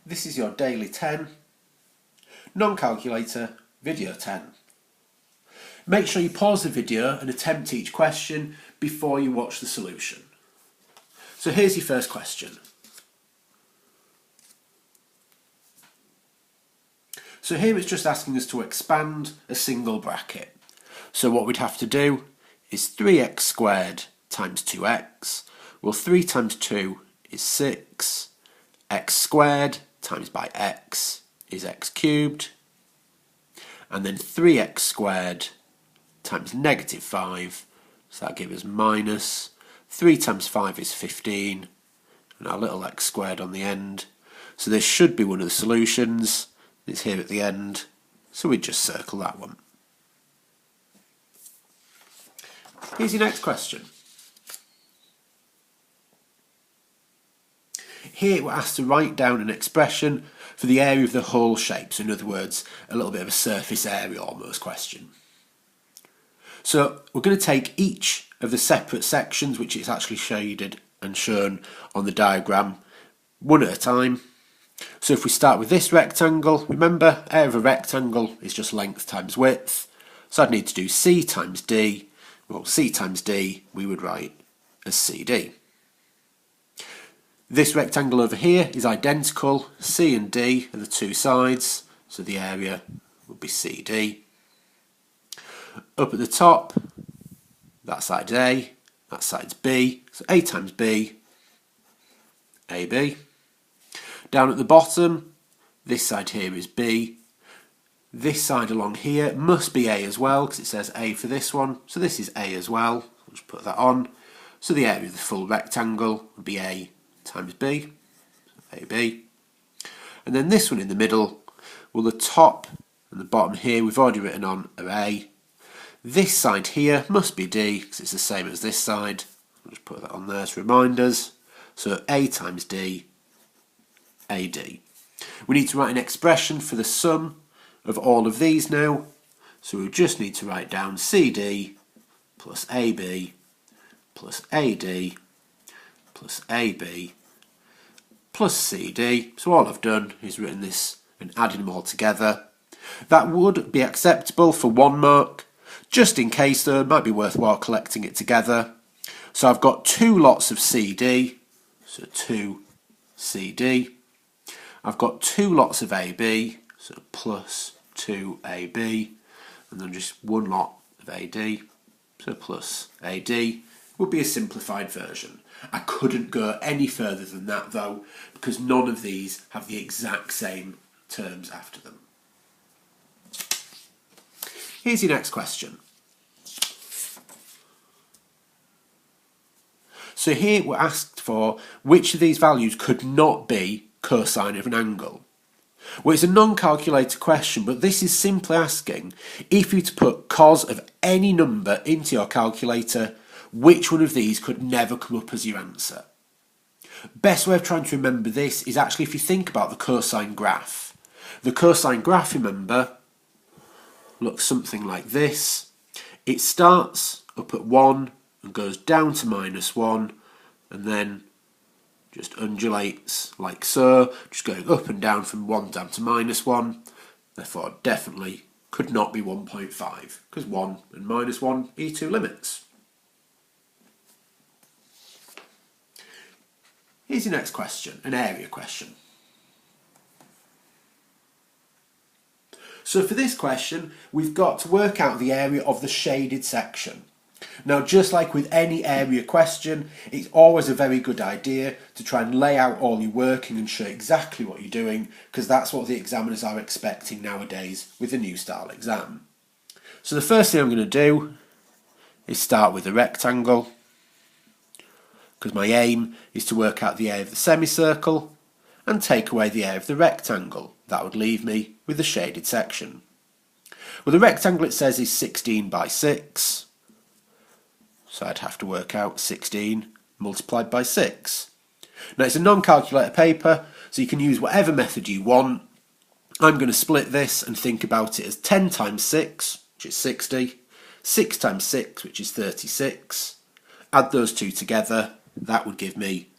This is your Daily 10, Non-Calculator, Video 10. Make sure you pause the video and attempt each question before you watch the solution. So here's your first question. So here it's just asking us to expand a single bracket. So what we'd have to do is 3x squared times 2x. Well, 3 times 2 is 6. X squared times by x is x cubed. And then 3x squared times negative 5. So that gives us minus. 3 times 5 is 15. And our little x squared on the end. So this should be one of the solutions. It's here at the end. So we just circle that one. Here's your next question. Here we're asked to write down an expression for the area of the whole shape. So in other words, a little bit of a surface area almost question. So we're going to take each of the separate sections, which is actually shaded and shown on the diagram, one at a time. So if we start with this rectangle, remember, area of a rectangle is just length times width. So I'd need to do C times D. Well, C times D we would write as CD. This rectangle over here is identical. C and D are the two sides, so the area would be CD. Up at the top, that side's A, that side's B, so A times B, AB. Down at the bottom, this side here is B. This side along here must be A as well, because it says A for this one, so this is A as well. I'll just put that on. So the area of the full rectangle would be A times B, so AB. And then this one in the middle, well, the top and the bottom here we've already written on are A. This side here must be D, because it's the same as this side. I'll just put that on there to remind us. So A times D, AD. We need to write an expression for the sum of all of these now. So we just need to write down CD plus AB plus AD plus AB plus CD. So all I've done is written this and added them all together. That would be acceptable for 1 mark. Just in case though, it might be worthwhile collecting it together. So I've got 2 lots of CD, so 2 CD. I've got 2 lots of AB, so plus 2AB, and then just 1 lot of AD, so plus AD, would be a simplified version. I couldn't go any further than that though, because none of these have the exact same terms after them. Here's your next question. So here we're asked for which of these values could not be cosine of an angle. Well, it's a non-calculator question, but this is simply asking if you were to put cos of any number into your calculator, which one of these could never come up as your answer. Best way of trying to remember this is actually if you think about the cosine graph. The cosine graph, remember, looks something like this. It starts up at 1 and goes down to -1 and then just undulates like so, just going up and down from 1 down to -1. Therefore definitely could not be 1.5 because 1 and -1 are 2 limits. Here's your next question, an area question. So for this question, we've got to work out the area of the shaded section. Now, just like with any area question, it's always a very good idea to try and lay out all your working and show exactly what you're doing, because that's what the examiners are expecting nowadays with the new style exam. So the first thing I'm going to do is start with a rectangle, because my aim is to work out the area of the semicircle and take away the area of the rectangle. That would leave me with the shaded section. Well, the rectangle it says is 16 by 6. So I'd have to work out 16 multiplied by 6. Now it's a non-calculator paper, so you can use whatever method you want. I'm going to split this and think about it as 10 times 6, which is 60, 6 times 6, which is 36. Add those two together, that would give me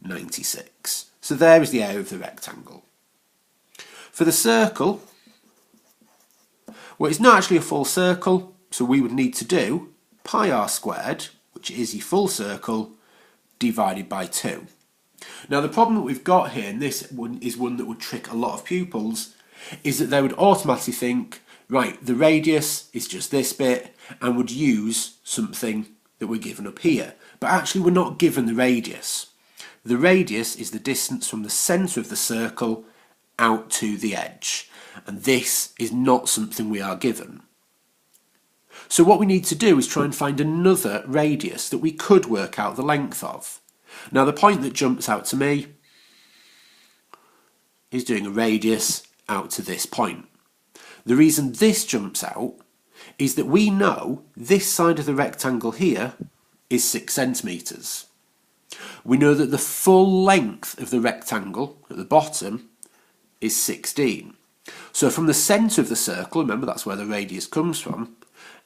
96. So there is the area of the rectangle. For the circle, well, it's not actually a full circle, so we would need to do pi r squared, which is a full circle, divided by 2. Now the problem that we've got here, and this one is one that would trick a lot of pupils, is that they would automatically think, right, the radius is just this bit, and would use something that we're given up here. But actually we're not given the radius. The radius is the distance from the centre of the circle out to the edge, and this is not something we are given. So what we need to do is try and find another radius that we could work out the length of. Now the point that jumps out to me is doing a radius out to this point. The reason this jumps out is that we know this side of the rectangle here is 6 centimetres. We know that the full length of the rectangle at the bottom is 16. So from the centre of the circle, remember that's where the radius comes from,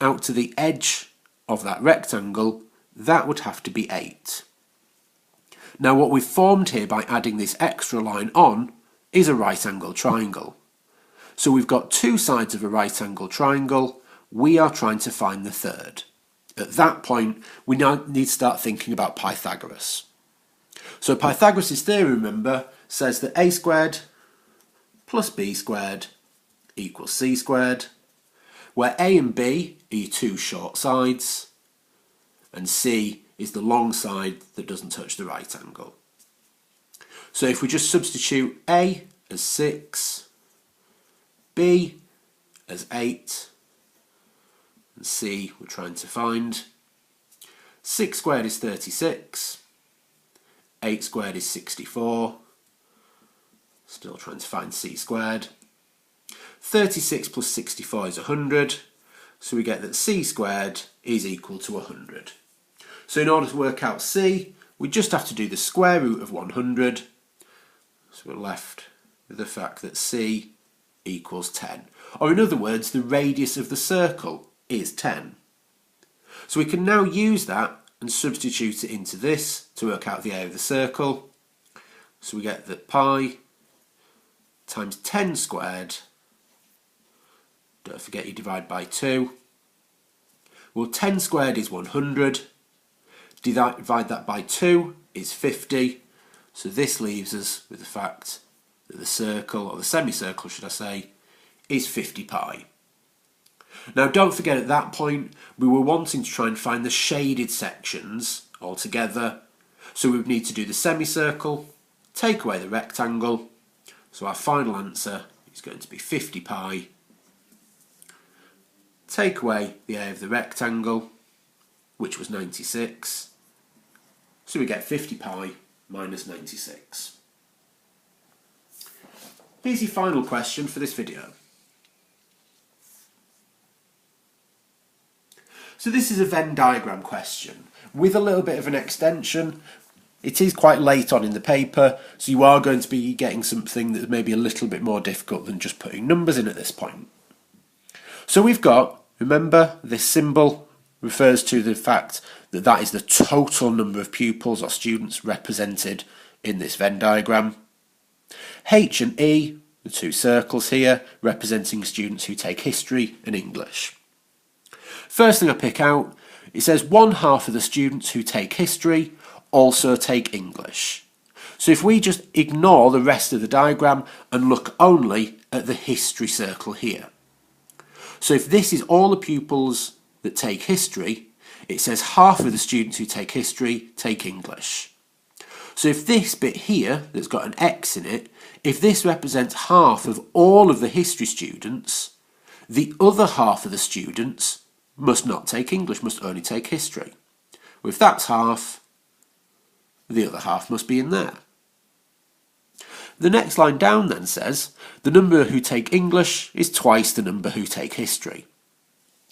out to the edge of that rectangle, that would have to be 8. Now what we've formed here by adding this extra line on is a right angle triangle. So we've got two sides of a right angle triangle, we are trying to find the third. At that point, we now need to start thinking about Pythagoras. So Pythagoras' theorem, remember, says that a squared plus b squared equals c squared, where a and b are your two short sides, and c is the long side that doesn't touch the right angle. So if we just substitute a as 6, b as 8, and c we're trying to find, 6 squared is 36, 8 squared is 64, still trying to find c squared, 36 plus 64 is 100, so we get that c squared is equal to 100. So in order to work out c, we just have to do the square root of 100, so we're left with the fact that c equals 10. Or in other words, the radius of the circle is 10. So we can now use that and substitute it into this to work out the area of the circle. So we get that pi times 10 squared, don't forget you divide by 2. Well, 10 squared is 100, divide that by 2 is 50, so this leaves us with the fact that the circle, or the semicircle should I say, is 50 pi. Now don't forget at that point we were wanting to try and find the shaded sections altogether, so we would need to do the semicircle, take away the rectangle, so our final answer is going to be 50 pi, take away the area of the rectangle, which was 96, so we get 50 pi minus 96. Here's your final question for this video. So this is a Venn diagram question with a little bit of an extension. It is quite late on in the paper, so you are going to be getting something that may be a little bit more difficult than just putting numbers in at this point. So we've got, remember, this symbol refers to the fact that that is the total number of pupils or students represented in this Venn diagram. H and E, the two circles here, representing students who take history and English. First thing I pick out, it says 1/2 of the students who take history also take English. So if we just ignore the rest of the diagram and look only at the history circle here. So if this is all the pupils that take history, it says 1/2 of the students who take history take English. So if this bit here that's got an X in it, if this represents 1/2 of all of the history students, the other 1/2 of the students must not take English, must only take history. Well, if that's 1/2, the other 1/2 must be in there. The next line down then says, the number who take English is twice the number who take history.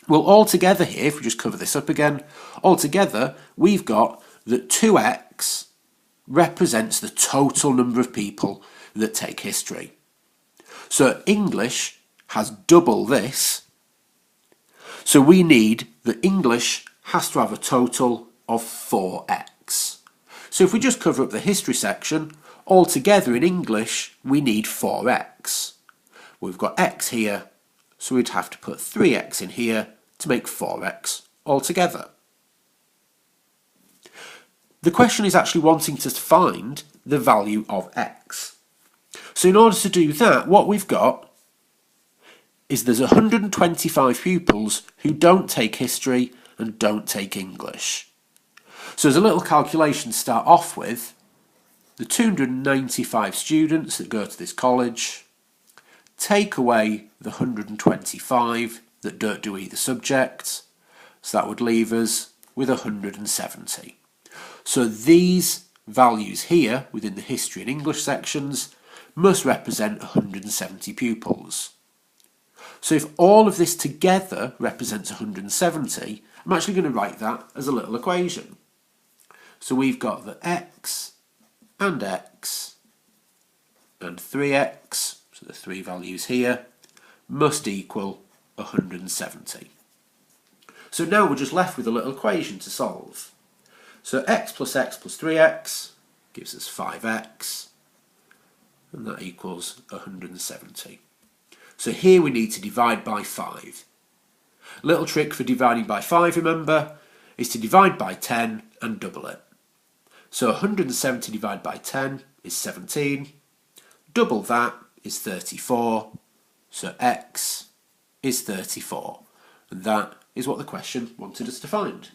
Well, altogether here, if we just cover this up again, altogether we've got that 2x represents the total number of people that take history. So English has double this, so we need that English has to have a total of 4x. So if we just cover up the history section, altogether in English we need 4x. We've got x here, so we'd have to put 3x in here to make 4x altogether. The question is actually wanting to find the value of x. So in order to do that, what we've got is there's 125 pupils who don't take history and don't take English. So as a little calculation to start off with, the 295 students that go to this college, take away the 125 that don't do either subject, so that would leave us with 170. So these values here within the history and English sections must represent 170 pupils. So if all of this together represents 170, I'm actually going to write that as a little equation. So we've got that x and 3x, so the three values here, must equal 170. So now we're just left with a little equation to solve. So x plus 3x gives us 5x, and that equals 170. So here we need to divide by 5. Little trick for dividing by 5, remember, is to divide by 10 and double it. So 170 divided by 10 is 17. Double that is 34. So x is 34. And that is what the question wanted us to find.